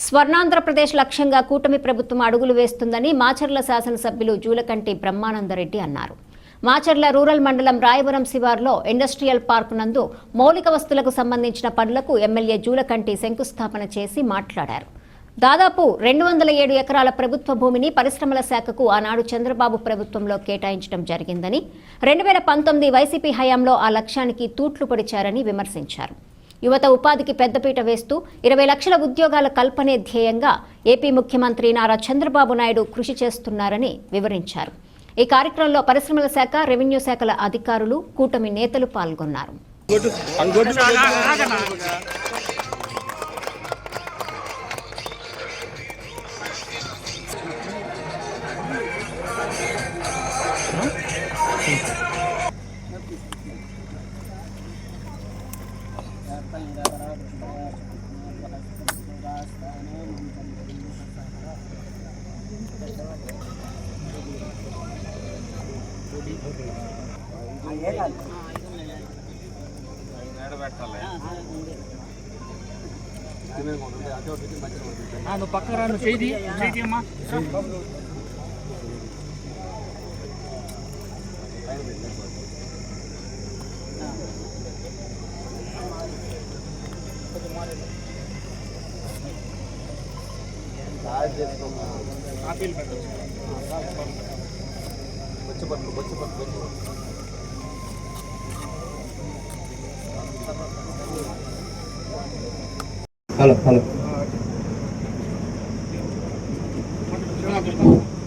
స్వర్ణాంధ్రప్రదేశ్ లక్ష్యంగా కూటమి ప్రభుత్వం అడుగులు వేస్తుందని మాచర్ల శాసనసభ్యులు జూలకంటి బ్రహ్మానందరెడ్డి అన్నారు. మాచర్ల రూరల్ మండలం రాయవరం శివార్లో ఇండస్ట్రియల్ పార్క్ నందు మౌలిక వస్తువులకు సంబంధించిన పనులకు ఎమ్మెల్యే జూలకంటి శంకుస్థాపన చేసి మాట్లాడారు. దాదాపు 207 ఎకరాల ప్రభుత్వ భూమిని పరిశ్రమల శాఖకు ఆనాడు చంద్రబాబు ప్రభుత్వంలో కేటాయించడం జరిగిందని, 2019 వైసీపీ హయాంలో ఆ లక్ష్యానికి తూట్లు పొడిచారని విమర్శించారు. యువత ఉపాధికి పెద్దపీట వేస్తూ 20 లక్షల ఉద్యోగాల కల్పనే ధ్యేయంగా ఏపీ ముఖ్యమంత్రి నారా చంద్రబాబు నాయుడు కృషి చేస్తున్నారని వివరించారు. ఈ కార్యక్రమంలో పరిశ్రమల శాఖ, రెవెన్యూ శాఖల అధికారులు, కూటమి నేతలు పాల్గొన్నారు. నువ్వు పక్కన రా, నువ్వు చేయి అమ్మా. హలో హలో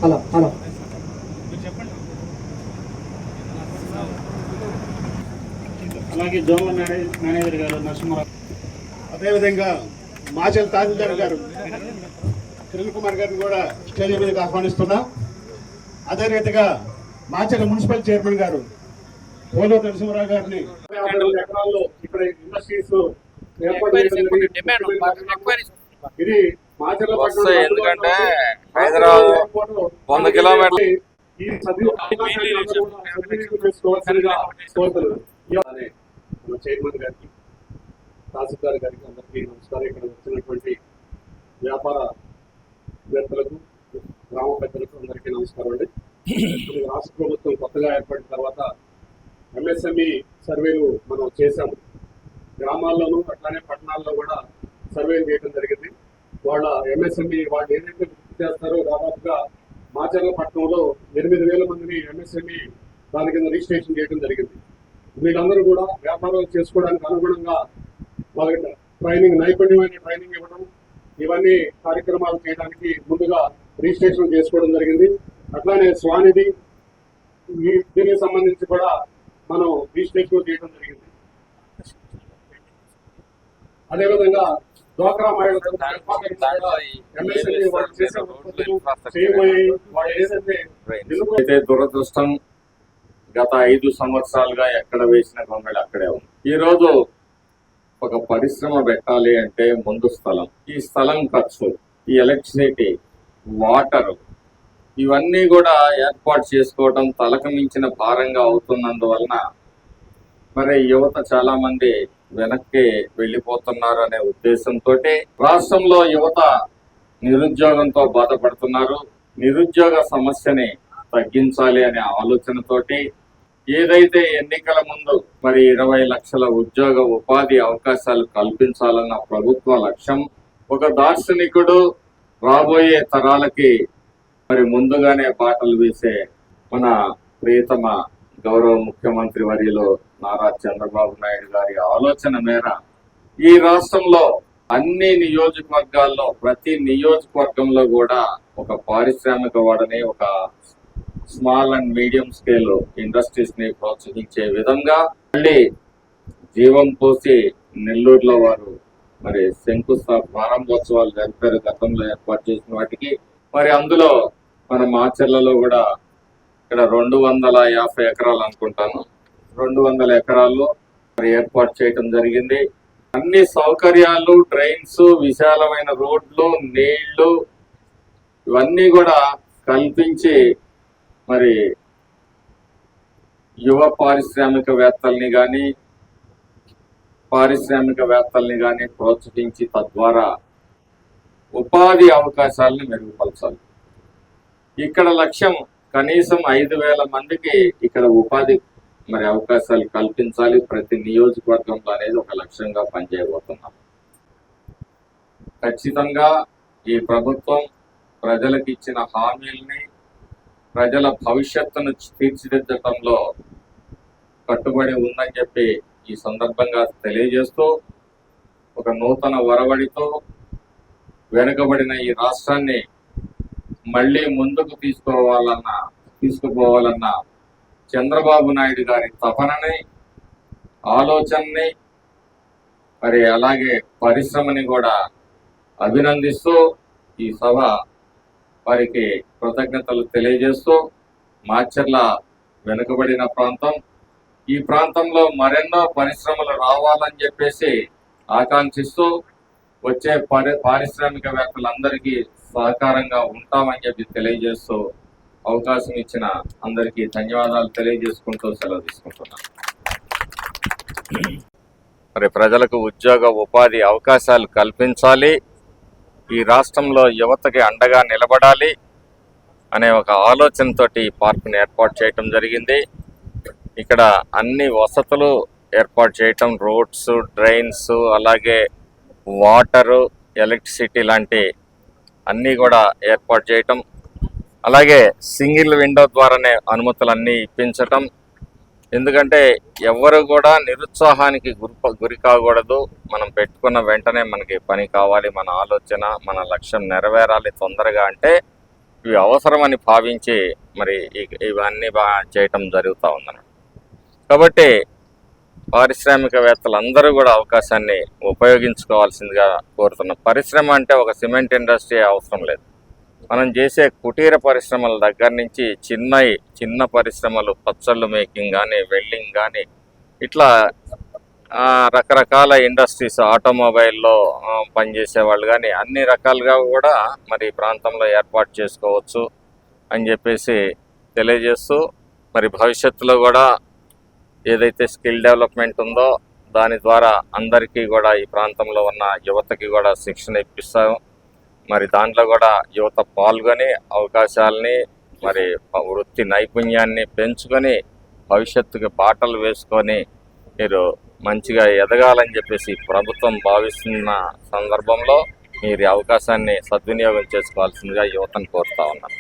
హలో హలో అలాగే జోన్ల మేనేజర్ గారు నరసింహారావు, అదేవిధంగా మాచల్ తహసీల్దార్ గారు కిరణ్ కుమార్ గారిని కూడా స్టేజ్ మీదకి ఆహ్వానిస్తున్నాం. అదే రీతిగా మాచల్ మున్సిపల్ చైర్మన్ గారు పోలో నరసింహారావు గారిని ఎకరాల్లో ఇక్కడ ఇండస్ట్రీస్ ఏర్పాటు ఇది మాచర్ల ఎందుకంటే హైదరాబాద్ 100 కిలోమీటర్లు చైర్మన్ గారికి, తహసీల్దార్ గారికి అందరికీ నమస్కారం. ఇక్కడ వచ్చినటువంటి వ్యాపారవేత్తలకు, గ్రామ పెద్దలకు అందరికీ నమస్కారం అండి. రాష్ట్ర ప్రభుత్వం కొత్తగా ఏర్పడిన తర్వాత ఎంఎస్ఎంఈ సర్వేలు మనం చేశాము. గ్రామాల్లోనూ అట్లానే పట్టణాల్లో కూడా సర్వేలు చేయడం జరిగింది. వాళ్ళ ఎంఎస్ఎంఈ వాళ్ళు ఏదైతే వృత్తి చేస్తారో దాదాపుగా మాచర్ల పట్టణంలో 8,000 మందిని ఎంఎస్ఎంఈ దాని కింద రిజిస్ట్రేషన్ చేయడం జరిగింది. వీళ్ళందరూ కూడా వ్యాపారాలు చేసుకోవడానికి అనుగుణంగా వాళ్ళకి నైపుణ్యమైన ట్రైనింగ్ ఇవ్వడం, ఇవన్నీ కార్యక్రమాలు చేయడానికి ముందుగా రిజిస్ట్రేషన్ చేసుకోవడం జరిగింది. అట్లానే స్వానిధి దీనికి సంబంధించి కూడా మనం రిజిస్ట్రేషన్ చేయడం జరిగింది. అదేవిధంగా డ్వాక్రా మహిళలకు దురదృష్టం, గత 5 సంవత్సరాలుగా ఎక్కడ వేసిన గొంగళి అక్కడే ఉంది. ఈ రోజు ఒక పరిశ్రమ పెట్టాలి అంటే ముందు స్థలం, ఈ స్థలం ఖర్చు, ఈ ఎలక్ట్రిసిటీ, వాటర్, ఇవన్నీ కూడా ఏర్పాటు చేసుకోవడం తలకు మించిన భారంగా అవుతున్నందువలన మరి యువత చాలా మంది వెనక్కి వెళ్ళిపోతున్నారు అనే ఉద్దేశంతో రాష్ట్రంలో యువత నిరుద్యోగంతో బాధపడుతున్నారు. నిరుద్యోగ సమస్యని తగ్గించాలి అనే ఆలోచనతోటి ఏదైతే ఎన్నికల ముందు మరి 20 లక్షల ఉద్యోగ ఉపాధి అవకాశాలు కల్పించాలన్న ప్రభుత్వ లక్ష్యం, ఒక దార్శనికుడు రాబోయే తరాలకి మరి ముందుగానే బాటలు వేసే మన ప్రియతమ గౌరవ ముఖ్యమంత్రి వర్యులు నారా చంద్రబాబు నాయుడు గారి ఆలోచన మేర ఈ రాష్ట్రంలో అన్ని నియోజకవర్గాల్లో, ప్రతి నియోజకవర్గంలో కూడా ఒక పారిశ్రామిక వాడని, ఒక small and medium scale industries ని ప్రోత్సహించే విధంగా మళ్ళీ జీవం పోసి నెల్లూరులో వారు మరి ప్రారంభోత్సవాలు జరిపారు. గతంలో ఏర్పాటు చేసిన వాటికి మరి అందులో మన మాచర్లలో కూడా ఇక్కడ 250 ఎకరాలు అనుకుంటాను, 200 ఎకరాల్లో మరి ఏర్పాటు చేయడం జరిగింది. అన్ని సౌకర్యాలు, ట్రైన్స్, విశాలమైన రోడ్లు, నీళ్లు, ఇవన్నీ కూడా కల్పించి మరి యువ పారిశ్రామికవేత్తల్ని కానీ ప్రోత్సహించి తద్వారా ఉపాధి అవకాశాలను మెరుగుపరచాలి. ఇక్కడ లక్ష్యం కనీసం 5,000 మందికి ఇక్కడ ఉపాధి అవకాశాలు కల్పించాలి ప్రతి నియోజకవర్గంలో అనేది ఒక లక్ష్యంగా పనిచేయబోతున్నాం. ఖచ్చితంగా ఈ ప్రభుత్వం ప్రజలకు ఇచ్చిన హామీల్ని, ప్రజల భవిష్యత్తును తీర్చిదిద్దటంలో కట్టుబడి ఉందని చెప్పి ఈ సందర్భంగా తెలియజేస్తూ, ఒక నూతన ఒరవడితో వెనుకబడిన ఈ రాష్ట్రాన్ని మళ్ళీ ముందుకు తీసుకుపోవాలన్న చంద్రబాబు నాయుడు గారి తపనని, ఆలోచనని, అలాగే పరిశ్రమని కూడా అభినందిస్తూ ఈ సభ వారికి కృతజ్ఞతలు తెలియజేస్తూ, మాచర్ల వెనుకబడిన ప్రాంతం, ఈ ప్రాంతంలో మరెన్నో పరిశ్రమలు రావాలని చెప్పేసి ఆకాంక్షిస్తూ వచ్చే పారిశ్రామికవేత్తలందరికీ సహకారంగా ఉంటామని చెప్పి తెలియజేస్తూ అవకాశం ఇచ్చిన అందరికీ ధన్యవాదాలు తెలియజేసుకుంటూ సెలవు తీసుకుంటున్నాను. ప్రజలకు ఉద్యోగ ఉపాధి అవకాశాలు కల్పించాలి, ఈ రాష్ట్రంలో యువతకి అండగా నిలబడాలి అనే ఒక ఆలోచనతోటి ఈ పార్కుని ఏర్పాటు చేయటం జరిగింది. ఇక్కడ అన్ని వసతులు ఏర్పాటు చేయటం, రోడ్స్, డ్రైన్స్, అలాగే వాటరు, ఎలక్ట్రిసిటీ లాంటి అన్నీ కూడా ఏర్పాటు చేయటం, అలాగే సింగిల్ విండో ద్వారానే అనుమతులన్నీ ఇప్పించటం. ఎందుకంటే ఎవరు కూడా నిరుత్సాహానికి గురి కాకూడదు. మనం పెట్టుకున్న వెంటనే మనకి పని కావాలి, మన ఆలోచన, మన లక్ష్యం నెరవేరాలి తొందరగా అంటే ఇవి అవసరమని భావించి ఇవన్నీ చేయటం జరుగుతూ ఉందన్నమాట. కాబట్టి పారిశ్రామికవేత్తలందరూ కూడా అవకాశాన్ని ఉపయోగించుకోవాల్సిందిగా కోరుతున్నాం. పరిశ్రమ అంటే ఒక సిమెంట్ ఇండస్ట్రీ అవసరం లేదు. మనం చేసే కుటీర పరిశ్రమల దగ్గర నుంచి చిన్న పరిశ్రమలు, పచ్చళ్ళు మేకింగ్ కానీ, వెల్డింగ్ కానీ, ఇట్లా రకరకాల ఇండస్ట్రీస్, ఆటోమొబైల్లో పనిచేసే వాళ్ళు కానీ అన్ని రకాలుగా కూడా ప్రాంతంలో ఏర్పాటు చేసుకోవచ్చు అని చెప్పేసి తెలియజేస్తూ, భవిష్యత్తులో కూడా ఏదైతే స్కిల్ డెవలప్మెంట్ ఉందో దాని ద్వారా అందరికీ కూడా ఈ ప్రాంతంలో ఉన్న యువతకి కూడా శిక్షణ ఇప్పిస్తాము. దాంట్లో కూడా యువత పాల్గొని అవకాశాలని, వృత్తి నైపుణ్యాన్ని పెంచుకొని భవిష్యత్తుకి బాటలు వేసుకొని మీరు మంచిగా ఎదగాలని చెప్పేసి ప్రభుత్వం భావిస్తున్న సందర్భంలో మీరు అవకాశాన్ని సద్వినియోగం చేసుకోవాల్సిందిగా యువతను కోరుతా ఉన్నాను.